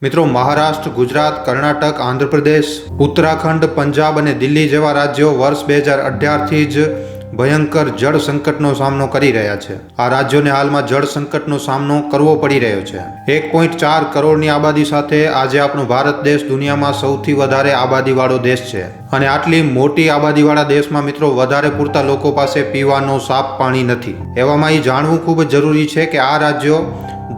મિત્રો, મહારાષ્ટ્ર, ગુજરાત, કર્ણાટક, આંધ્રપ્રદેશ, ઉત્તરાખંડ, પંજાબ અને દિલ્હી જેવા રાજ્યો વર્ષ 2018થી જ ભયંકર જળ સંકટનો સામનો કરી રહ્યા છે. આ રાજ્યોને હાલમાં જળ સંકટનો સામનો કરવો પડી રહ્યો છે. 1.4 કરોડની આબાદી સાથે આજે આપણો ભારત દેશ દુનિયામાં સૌથી વધારે આબાદીવાળો દેશ છે. અને આટલી મોટી આબાદીવાળા દેશમાં મિત્રો વધારે પૂરતા લોકો પાસે પીવાનો સાફ પાણી નથી. એવામાં એ જાણવું ખૂબ જ જરૂરી છે કે આ રાજ્યો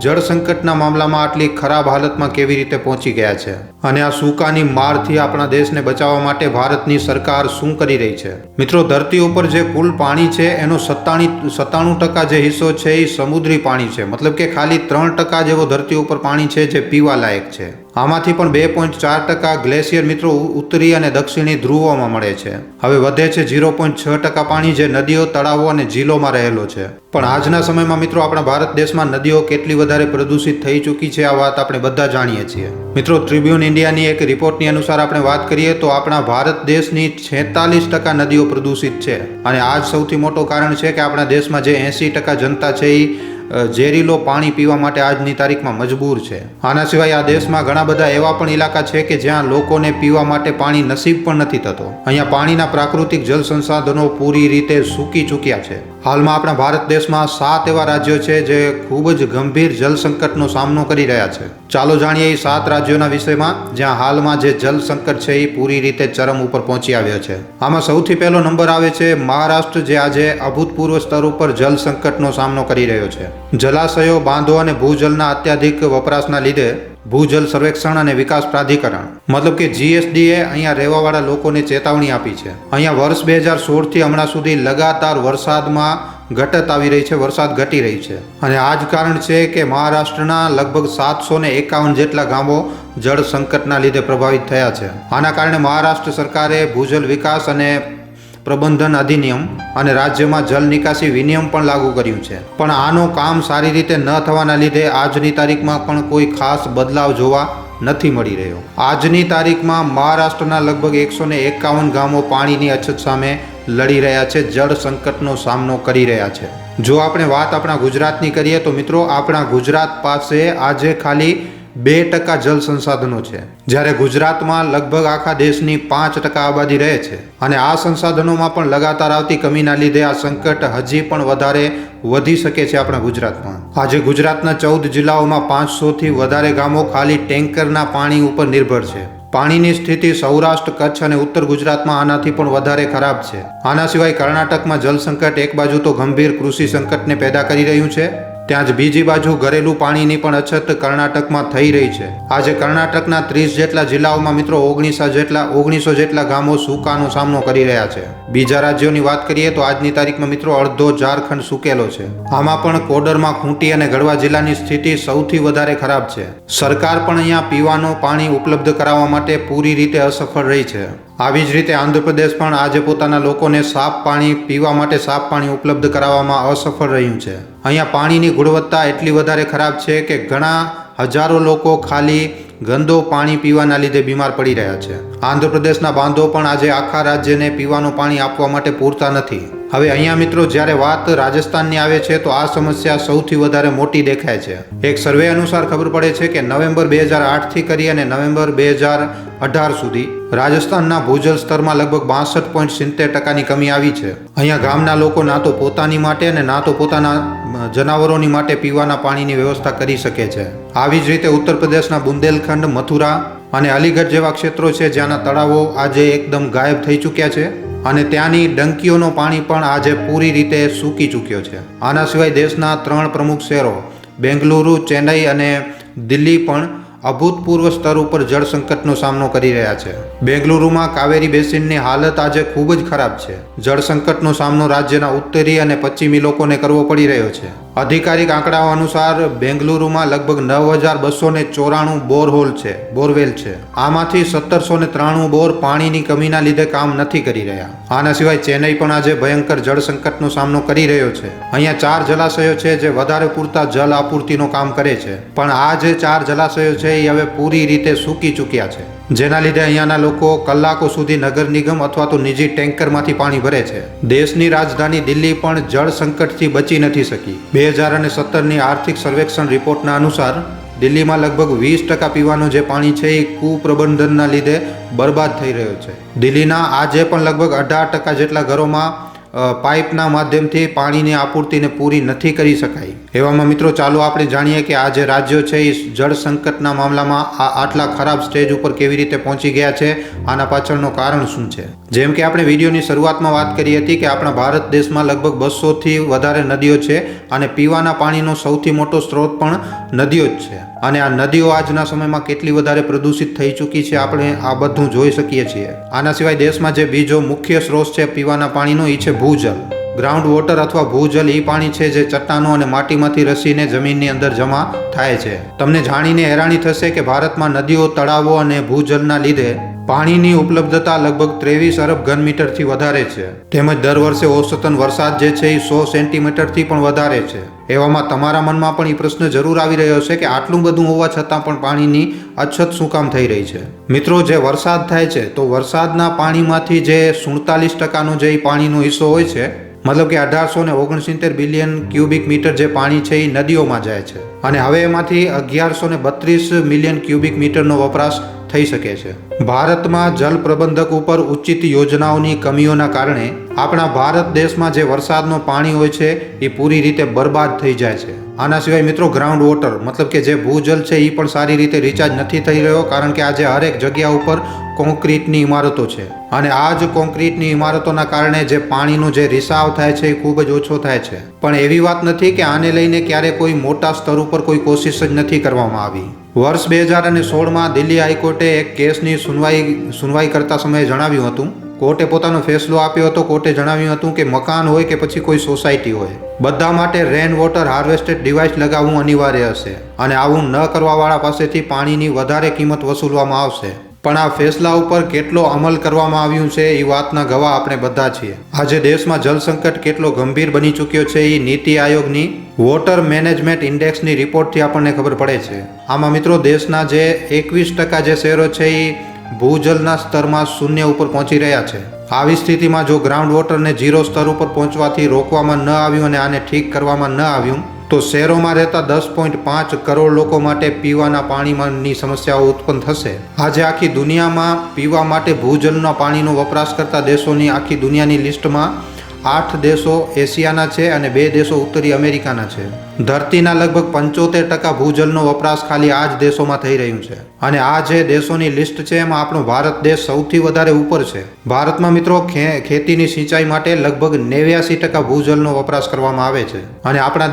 જળ સંકટના મામલામાં આટલી ખરાબ હાલતમાં કેવી રીતે પહોંચી ગયા છે અને આ સૂકાની મારથી આપણા દેશને બચાવવા માટે ભારતની સરકાર શું કરી રહી છે. મિત્રો, ધરતી ઉપર જે કુલ પાણી છે એનો 97% જે હિસ્સો છે એ સમુદ્રી પાણી છે. મતલબ કે ખાલી 3% જેવો ધરતી ઉપર પાણી છે જે પીવા લાયક છે. આમાંથી પણ 2.4% ગ્લેશિયર મિત્રો ઉત્તરી અને દક્ષિણી ધ્રુવોમાં મળે છે. હવે વધે છે 0.6% પાણી જે નદીઓ, તળાવો અને ઝીલોમાં રહેલો છે. પણ આજના સમયમાં મિત્રો આપણા ભારત દેશમાં નદીઓ કેટલી વધારે પ્રદૂષિત થઈ ચૂકી છે આ વાત આપણે બધા જાણીએ છીએ. મિત્રો, ટ્રિબ્યુન ઇન્ડિયાની એક રિપોર્ટની અનુસાર આપણે વાત કરીએ તો આપણા ભારત દેશની 46% નદીઓ પ્રદૂષિત છે. અને આ જ સૌથી મોટું કારણ છે કે આપણા દેશમાં જે 80% જનતા છે એ ઝેરીલો પાણી પીવા માટે આજની તારીખમાં મજબૂર છે. આના સિવાય આ દેશમાં ઘણા બધા એવા પણ ઇલાકા છે કે જ્યાં લોકોને પીવા માટે પાણી નસીબ પણ નથી થતો. અહીંયા પાણીના પ્રાકૃતિક જળ સંસાધનો પૂરી રીતે સૂકી ચૂક્યા છે. હાલમાં આપણા ભારત દેશમાં 7 એવા રાજ્યો છે જે ખૂબ જ ગંભીર જળ સંકટનો સામનો કરી રહ્યા છે. ચાલો જાણીએ એ 7 રાજ્યોના વિષયમાં જ્યાં હાલમાં જે જળ સંકટ છે એ પૂરી રીતે ચરમ ઉપર પહોંચી આવ્યો છે. આમાં સૌથી પહેલો નંબર આવે છે મહારાષ્ટ્ર, જે આજે અભૂતપૂર્વ સ્તર ઉપર જળ સંકટનો સામનો કરી રહ્યો છે. જલાશયો, બાંધો અને ભૂજલના અત્યાધિક વપરાશના લીધે ભૂજલ સર્વેક્ષણ અને વિકાસ પ્રાધિકરણ મતલબ કે GSDએ અહીંયા રહેવાવાળા લોકોને ચેતવણી આપી છે. અહીંયા વર્ષ 2016થી હમણાં સુધી લગાતાર વરસાદમાં ઘટત આવી રહી છે, વરસાદ ઘટી રહી છે. અને આ જ કારણ છે કે મહારાષ્ટ્રના લગભગ 751 જેટલા ગામો જળ સંકટના લીધે પ્રભાવિત થયા છે. આના કારણે મહારાષ્ટ્ર સરકારે ભૂજલ વિકાસ અને પ્રબંધન અધિનિયમ અને રાજ્યમાં જલ નિકાસી વિનિયમ પણ લાગુ કર્યું છે. પણ આનો કામ સારી રીતે ન થવાના લીધે આજની તારીખમાં પણ કોઈ ખાસ બદલાવ જોવા નથી મળી રહ્યો. આજની તારીખમાં મહારાષ્ટ્રના લગભગ 151 ગામો પાણીની અછત સામે લડી રહ્યા છે, જળ સંકટનો સામનો કરી રહ્યા છે. જો આપણે વાત આપણા ગુજરાતની કરીએ તો મિત્રો આપણા ગુજરાત પાસે આજે ખાલી 2% જળ સંસાધનો છે, જ્યારે ગુજરાતમાં લગભગ આખા દેશની 5% આબાદી રહે છે. અને આ સંસાધનોમાં પણ લગાતાર આવતી કમીના લીધે આ સંકટ હજી પણ વધારે વધી શકે છે આપણા ગુજરાતમાં. આજે ગુજરાતના 14 જિલ્લાઓમાં 500થી વધારે ગામો ખાલી ટેન્કરના પાણી ઉપર નિર્ભર છે. પાણીની સ્થિતિ સૌરાષ્ટ્ર, કચ્છ અને ઉત્તર ગુજરાતમાં આનાથી પણ વધારે ખરાબ છે. આના સિવાય કર્ણાટકમાં જળ સંકટ એક બાજુ તો ગંભીર કૃષિ સંકટને પેદા કરી રહ્યું છે, ત્યાં જ બીજી બાજુ ઘરેલું પાણીની પણ અછત કર્ણાટકમાં થઈ રહી છે. આજે કર્ણાટકના 30 જેટલા જિલ્લાઓમાં મિત્રો 1900 જેટલા ગામો સૂકાનો સામનો કરી રહ્યા છે. બીજા રાજ્યોની વાત કરીએ તો આજની તારીખમાં મિત્રો અડધો ઝારખંડ સૂકેલો છે. આમાં પણ કોડરમાં, ખૂંટી અને ગઢવા જિલ્લાની સ્થિતિ સૌથી વધારે ખરાબ છે. સરકાર પણ અહીંયા પીવાનું પાણી ઉપલબ્ધ કરાવવા માટે પૂરી રીતે અસફળ રહી છે. આવી જ રીતે આંધ્રપ્રદેશ પણ આજે પોતાના લોકોને પીવા માટે સાફ પાણી ઉપલબ્ધ કરાવવામાં અસફળ રહ્યું છે. અહીંયા પાણીની ગુણવત્તા એટલી વધારે ખરાબ છે કે ઘણા હજારો લોકો ખાલી ગંદો પાણી પીવાના લીધે બીમાર પડી રહ્યા છે. આંધ્રપ્રદેશના બાંધો પણ આજે આખા રાજ્યને પીવાનું પાણી આપવા માટે પૂરતા નથી. હવે અહીંયા મિત્રો જ્યારે વાત રાજસ્થાનની આવે છે તો આ સમસ્યા સૌથી વધારે મોટી દેખાય છે. એક સર્વે અનુસાર ખબર પડે છે કે નવેમ્બર 2008થી કરી અને નવેમ્બર 2018 સુધી રાજસ્થાનના ભૂજલ સ્તરમાં લગભગ 62.70%ની કમી આવી છે. અહીંયા ગામના લોકો ના તો પોતાની માટે અને ના તો પોતાના જનાવરોની માટે પીવાના પાણીની વ્યવસ્થા કરી શકે છે. આવી જ રીતે ઉત્તર પ્રદેશના બુંદેલખંડ, મથુરા અને અલીગઢ જેવા ક્ષેત્રો છે જ્યાંના તળાવો આજે એકદમ ગાયબ થઈ ચૂક્યા છે અને ત્યાંની ડંકીઓનો પાણી પણ આજે પૂરી રીતે સૂકી ચૂક્યો છે. આના સિવાય દેશના 3 પ્રમુખ શહેરો બેંગલુરુ, ચેન્નઈ અને દિલ્હી પણ અભૂતપૂર્વ સ્તર ઉપર જળ સંકટનો સામનો કરી રહ્યા છે. બેંગલુરુમાં કાવેરી બેસિનની હાલત આજે ખૂબ જ ખરાબ છે. જળ સંકટનો સામનો રાજ્યના ઉત્તરી અને પશ્ચિમી લોકોને કરવો પડી રહ્યો છે. અધિકારિક આંકડાઓ અનુસાર બેંગલુરુમાં લગભગ 9294 બોરવેલ છે. આમાંથી 1793 બોર પાણીની કમીના લીધે કામ નથી કરી રહ્યા. આના સિવાય ચેન્નઈ પણ આજે ભયંકર જળ સંકટનો સામનો કરી રહ્યો છે. અહીંયા 4 જલાશયો છે જે વધારે પૂરતા જળ આપૂર્તિનું કામ કરે છે, પણ આ જે 4 જલાશયો છે એ હવે પૂરી રીતે સૂકી ચૂક્યા છે, જેના લીધે અહીંયાના લોકો કલાકો સુધી નગર નિગમ અથવા તો નિજી ટેન્કરમાંથી પાણી ભરે છે. દેશની રાજધાની દિલ્હી પણ જળ સંકટથી બચી નથી શકી. 2017ની આર્થિક સર્વેક્ષણ રિપોર્ટના અનુસાર દિલ્હીમાં લગભગ 20% પીવાનું જે પાણી છે એ કુપ્રબંધનના લીધે બરબાદ થઈ રહ્યો છે. દિલ્હીના આજે પણ લગભગ 18% જેટલા ઘરોમાં પાઇપના માધ્યમથી પાણીની આપૂર્તિને પૂરી નથી કરી શકાય. એવામાં મિત્રો ચાલો આપણે જાણીએ કે આ જે રાજ્યો છે એ જળ સંકટના મામલામાં આટલા ખરાબ સ્ટેજ ઉપર કેવી રીતે પહોંચી ગયા છે, આના પાછળનું કારણ શું છે. જેમ કે આપણે વિડીયોની શરૂઆતમાં વાત કરી હતી કે આપણા ભારત દેશમાં લગભગ 200થી વધારે નદીઓ છે અને પીવાના પાણીનો સૌથી મોટો સ્ત્રોત પણ નદીઓ જ છે. અને આ નદીઓ આજના સમયમાં કેટલી વધારે પ્રદૂષિત થઈ ચૂકી છે આપણે આ બધું જોઈ શકીએ છીએ. આના સિવાય દેશમાં જે બીજો મુખ્ય સ્ત્રોત છે પીવાના પાણીનો એ છે ભૂજલ. ગ્રાઉન્ડ વોટર અથવા ભૂજલ એ પાણી છે જે ચટ્ટાનો અને માટીમાંથી રસીને જમીનની અંદર જમા થાય છે. તમને જાણીને હેરાની થશે કે ભારતમાં નદીઓ, તળાવો અને ભૂજલના લીધે પાણીની ઉપલબ્ધતા લગભગ 23 અરબ ઘન મીટરથી વધારે છે. તેમજ દર વર્ષે ઓસતન વરસાદ જે છે એ 100 સેન્ટીમીટરથી પણ વધારે છે. એવામાં તમારા મનમાં પણ એ પ્રશ્ન જરૂર આવી રહ્યો છે કે આટલું બધું હોવા છતાં પણ પાણીની અછત શું કામ થઈ રહી છે. મિત્રો, જે વરસાદ થાય છે તો વરસાદના પાણીમાંથી જે 47%નો જે પાણીનો હિસ્સો હોય છે, મતલબ કે 1869 બિલિયન ક્યુબિક મીટર જે પાણી છે એ નદીઓમાં જાય છે અને હવે એમાંથી 1132 મિલિયન ક્યુબિક મીટરનો વપરાશ થઈ શકે છે. ભારતમાં જલ પ્રબંધક ઉપર ઉચિત યોજનાઓની કમીઓના કારણે આપણા ભારત દેશમાં જે વરસાદનું પાણી હોય છે એ પૂરી રીતે બરબાદ થઈ જાય છે. આના સિવાય મિત્રો ગ્રાઉન્ડ વોટર મતલબ કે જે ભૂજલ છે એ પણ સારી રીતે રિચાર્જ નથી થઈ રહ્યો, કારણ કે આજે હરેક જગ્યા ઉપર કોન્ક્રીટની ઇમારતો છે અને આ જ કોન્ક્રીટની ઇમારતોના કારણે જે પાણીનો જે રિસાવ થાય છે એ ખૂબ જ ઓછો થાય છે. પણ એવી વાત નથી કે આને લઈને ક્યારે કોઈ મોટા સ્તર ઉપર કોઈ કોશિશ જ નથી કરવામાં આવી. વર્ષ 2016માં દિલ્હી હાઈકોર્ટે એક કેસની સુનવાઈ કરતા સમયે જણાવ્યું હતું, કોર્ટે પોતાનો ફેસલો આપ્યો હતો. કોર્ટે જણાવ્યું હતું કે મકાન હોય કે પછી કોઈ સોસાયટી હોય, બધા માટે રેન વોટર હાર્વેસ્ટેડ ડિવાઇસ લગાવવું અનિવાર્ય હશે અને આવું ન કરવાવાળા પાસેથી પાણીની વધારે કિંમત વસૂલવામાં આવશે. પણ આ ફેસલા ઉપર કેટલો અમલ કરવામાં આવ્યું છે એ વાતના ગવાહ આપણે બધા છીએ. આજે દેશમાં જળ સંકટ કેટલો ગંભીર બની ચૂક્યો છે એ નીતિ આયોગની વોટર મેનેજમેન્ટ ઇન્ડેક્સની રિપોર્ટથી આપણને ખબર પડે છે. આમાં મિત્રો દેશના જે 21% જે શહેરો છે એ ભૂજલના સ્તરમાં 0 ઉપર પહોંચી રહ્યા છે. આવી સ્થિતિમાં જો ગ્રાઉન્ડ વોટરને 0 સ્તર ઉપર પહોંચવાથી રોકવામાં ન આવ્યું અને આને ઠીક કરવામાં ન આવ્યું તો શહેરોમાં રહેતા 10.5 કરોડ લોકો માટે પીવાના પાણીની સમસ્યાઓ ઉત્પન્ન થશે. આજે આખી દુનિયામાં પીવા માટે ભૂજલના પાણીનો વપરાશ કરતા દેશોની આખી દુનિયાની લિસ્ટમાં 8 દેશો એશિયાના છે અને 2 દેશો ઉત્તરી અમેરિકાના છે. ધરતીના લગભગ 75% ભૂજલનો વપરાશ ખાલી આ જ દેશોમાં થઈ રહ્યું છે અને આ જે દેશોની લિસ્ટ છે એમાં આપણો ભારત દેશ સૌથી વધારે ઉપર છે. ભારતમાં મિત્રો ખેતીની સિંચાઈ માટે લગભગ 89% ભૂજલનો વપરાશ કરવામાં આવે છે અને આપણા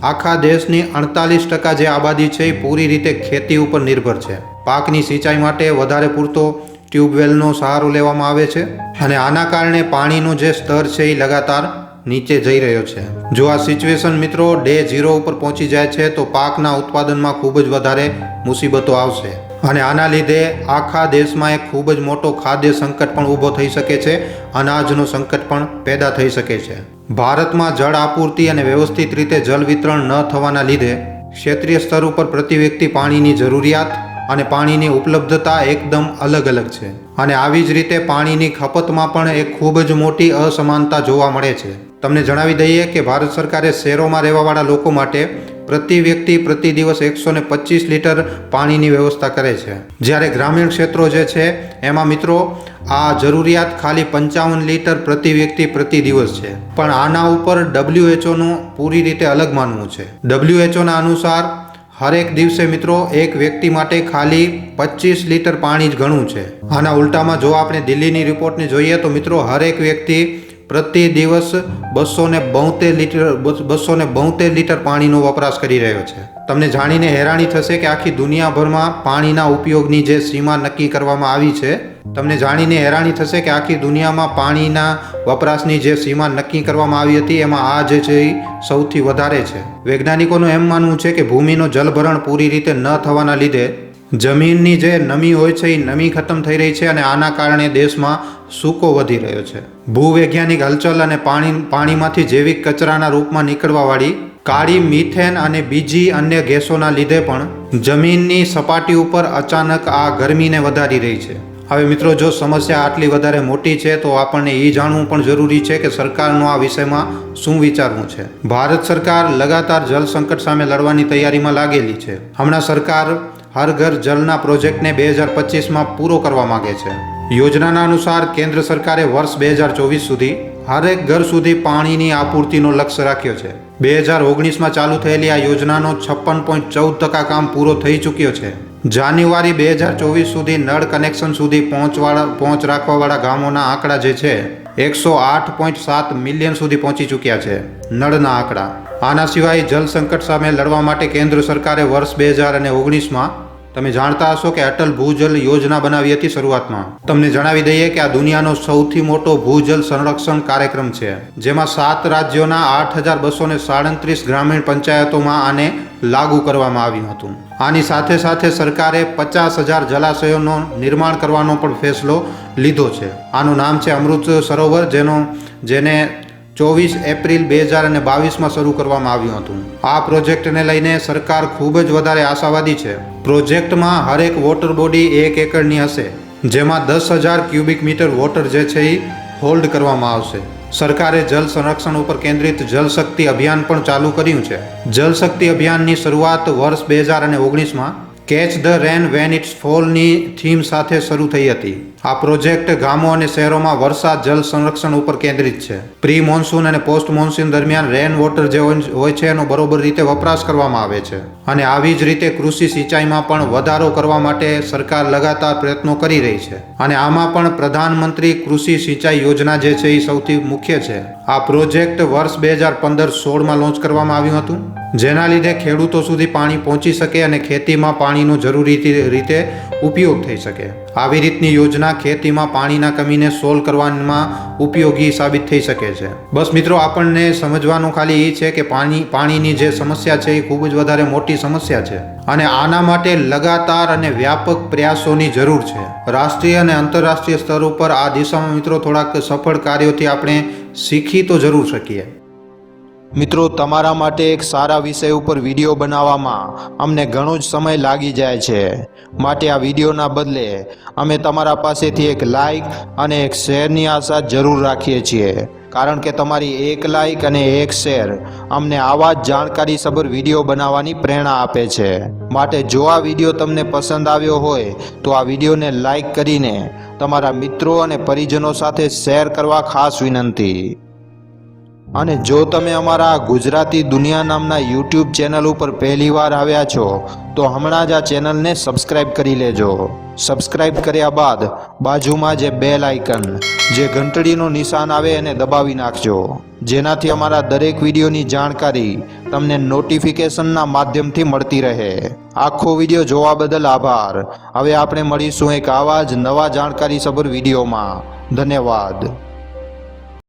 આખા દેશની 48% જે આબાદી છે એ પૂરી રીતે ખેતી ઉપર નિર્ભર છે. પાકની સિંચાઈ માટે વધારે પૂરતો ટ્યુબવેલનો સહારો લેવામાં આવે છે અને આના કારણે પાણીનું જે સ્તર છે એ લગાતાર નીચે જઈ રહ્યો છે. જો આ સિચ્યુએશન મિત્રો ડે 0 ઉપર પહોંચી જાય છે તો પાકના ઉત્પાદનમાં ખૂબ જ વધારે મુસીબતો આવશે અને આના લીધે આખા દેશમાં એક ખૂબ જ મોટો ખાદ્ય સંકટ પણ ઊભો થઈ શકે છે. અનાજનો સંકટ પણ પેદા થઈ શકે છે. ભારતમાં જળ આપૂર્તિ અને વ્યવસ્થિત રીતે જળ વિતરણ ન થવાના લીધે ક્ષેત્રીય સ્તર ઉપર પ્રતિ વ્યક્તિ પાણીની જરૂરિયાત અને પાણીની ઉપલબ્ધતા એકદમ અલગ અલગ છે અને આવી જ રીતે પાણીની ખપતમાં પણ એક ખૂબ જ મોટી અસમાનતા જોવા મળે છે. તમને જણાવી દઈએ કે ભારત સરકારે શહેરોમાં રહેવાવાળા લોકો માટે પ્રતિ વ્યક્તિ પ્રતિ દિવસ 125 લીટર પાણીની વ્યવસ્થા કરે છે, જ્યારે ગ્રામીણ ક્ષેત્રો જે છે એમાં મિત્રો આ જરૂરિયાત ખાલી 55 લીટર પ્રતિ વ્યક્તિ પ્રતિ દિવસ છે. પણ આના ઉપર WHOનું પૂરી રીતે અલગ માનવું છે. WHOના અનુસાર હરેક દિવસે મિત્રો એક વ્યક્તિ માટે ખાલી 25 લીટર પાણી જ ઘણું છે. આના ઉલટામાં જો આપણે દિલ્હીની રિપોર્ટને જોઈએ તો મિત્રો હરેક વ્યક્તિ પ્રતિ દિવસ 272 લીટર પાણીનો વપરાશ કરી રહ્યો છે. તમને જાણીને હેરાની થશે કે આખી દુનિયાભરમાં પાણીના ઉપયોગની જે સીમા નક્કી કરવામાં આવી છે, તમને જાણીને હેરાની થશે કે આખી દુનિયામાં પાણીના વપરાશની જે સીમા નક્કી કરવામાં આવી હતી એમાં આ જે છે એ સૌથી વધારે છે. વૈજ્ઞાનિકોનું એમ માનવું છે કે ભૂમિનો જલભરણ પૂરી રીતે ન થવાના લીધે જમીનની જે નમી હોય છે એ નમી ખતમ થઈ રહી છે અને આના કારણે દેશમાં સૂકો વધી રહ્યો છે. ભૂવૈજ્ઞાનિક હલચલ અને પાણીમાંથી જૈવિક કચરાના રૂપમાં નીકળવાવાળી કાળી મિથેન અને બીજી અન્ય ગેસોના લીધે પણ જમીનની સપાટી ઉપર અચાનક આ ગરમીને વધારી રહી છે હવે મિત્રો, જો સમસ્યા આટલી વધારે મોટી છે તો આપણને એ જાણવું પણ જરૂરી છે કે સરકારનો આ વિષયમાં શું વિચારવું છે. ભારત સરકાર લગાતાર જળ સંકટ સામે લડવાની તૈયારીમાં લાગેલી છે. હમણાં સરકાર હર ઘર જલના પ્રોજેક્ટને 2025માં પૂરો કરવા માંગે છે. યોજનાના અનુસાર કેન્દ્ર સરકારે વર્ષ 2024 સુધી હરેક ઘર સુધી પાણીની આપૂર્તિનો લક્ષ્ય રાખ્યો છે. 2019માં ચાલુ થયેલી આ યોજનાનો 56.14% કામ પૂરો થઈ ચૂક્યો છે. જાન્યુઆરી 2024 સુધી નળ કનેક્શન સુધી પહોંચ રાખવાવાળા ગામોના આંકડા જે છે 108.7 મિલિયન સુધી પહોંચી ચૂક્યા છે. નળના આંકડા. આના સિવાય જળ સંકટ સામે લડવા માટે કેન્દ્ર સરકારે વર્ષ 2019માં તમે જાણતા હશો કે અટલ ભૂજલ યોજના બનાવી હતી. શરૂઆતમાં તમને જણાવી દઈએ કે આ દુનિયાનો સૌથી મોટો ભૂજલ સંરક્ષણ કાર્યક્રમ છે, જેમાં 7 રાજ્યોના 8,237 ગ્રામીણ પંચાયતોમાં આને લાગુ કરવામાં આવ્યું હતું. આની સાથે સાથે સરકારે 50,000 જલાશયોનું નિર્માણ કરવાનો પણ ફેસલો લીધો છે. આનું નામ છે અમૃત સરોવર, જેને 24 એપ્રિલ 2022માં શરૂ કરવામાં આવ્યું હતું. આ પ્રોજેક્ટને લઈને સરકાર ખૂબ જ વધારે આશાવાદી છે. પ્રોજેક્ટમાં હરેક વોટર બોડી 1 એકરની હશે, જેમાં 10,000 ક્યુબિક મીટર વોટર જે છે એ હોલ્ડ કરવામાં આવશે. સરકારે જલ સંરક્ષણ ઉપર કેન્દ્રિત જલ શક્તિ અભિયાન પણ ચાલુ કર્યું છે. જલ શક્તિ અભિયાનની શરૂઆત વર્ષ 2019માં catch the rain when it's ફોલની થીમ સાથે શરૂ થઈ હતી. આ પ્રોજેક્ટ ગામો અને શહેરોમાં વરસાદ જલ સંરક્ષણ ઉપર કેન્દ્રિત છે. પ્રી મોન્સૂન અને પોસ્ટ મોન્સૂન દરમિયાન રેન વોટર જે હોય છે એનો બરોબર રીતે વપરાશ કરવામાં આવે છે. અને આવી જ રીતે કૃષિ સિંચાઈમાં પણ વધારો કરવા માટે સરકાર લગાતાર પ્રયત્નો કરી રહી છે. અને આમાં પણ પ્રધાનમંત્રી કૃષિ સિંચાઈ યોજના જે છે એ સૌથી મુખ્ય છે. આ પ્રોજેક્ટ વર્ષ 2015-16માં લોન્ચ કરવામાં આવ્યું હતું, જેના લીધે ખેડૂતો સુધી પાણી પહોંચી શકે અને ખેતીમાં પાણીનો જરૂરી રીતે ઉપયોગ થઈ શકે. આવી રીતની યોજના ખેતીમાં પાણીના કમીને સોલ્વ કરવામાં ઉપયોગી સાબિત થઈ શકે છે. બસ મિત્રો, આપણને સમજવાનું ખાલી એ છે કે પાણીની જે સમસ્યા છે એ ખૂબ જ વધારે મોટી સમસ્યા છે અને આના માટે લગાતાર અને વ્યાપક પ્રયાસોની જરૂર છે. રાષ્ટ્રીય અને આંતરરાષ્ટ્રીય સ્તર ઉપર આ દિશામાં મિત્રો થોડાક સફળ કાર્યોથી આપણે શીખી તો જરૂર શકીએ. મિત્રો, તમારા માટે એક સારા વિષય ઉપર વિડીયો બનાવવામાં અમને ઘણો જ સમય લાગી જાય છે. માટે આ વિડીયોના બદલે અમે તમારા પાસેથી એક લાઇક અને એક શેરની આશા જરૂર રાખીએ છીએ, કારણ કે તમારી એક લાઇક અને એક શેર અમને આવા જ જાણકારીસભર વિડીયો બનાવવાની પ્રેરણા આપે છે. માટે જો આ વિડીયો તમને પસંદ આવ્યો હોય તો આ વિડીયોને લાઇક કરીને તમારા મિત્રો અને પરિજનો સાથે શેર કરવા ખાસ વિનંતી. અને જો તમે અમારા ગુજરાતી દુનિયા નામના યુટ્યુબ ચેનલ ઉપર પહેલીવાર આવ્યા છો તો હમણાં જ આ ચેનલને સબસ્ક્રાઈબ કરી લેજો. સબસ્ક્રાઈબ કર્યા બાદ બાજુમાં જે બેલ આઇકન જે ઘંટડીનું નિશાન આવે એને દબાવી નાખજો, જેનાથી અમારા દરેક વિડીયોની જાણકારી તમને નોટિફિકેશનના માધ્યમથી મળતી રહે. આખો વિડીયો જોવા બદલ આભાર. હવે આપણે મળીશું એક આવા જ નવા જાણકારીસભર વિડીયોમાં. ધન્યવાદ.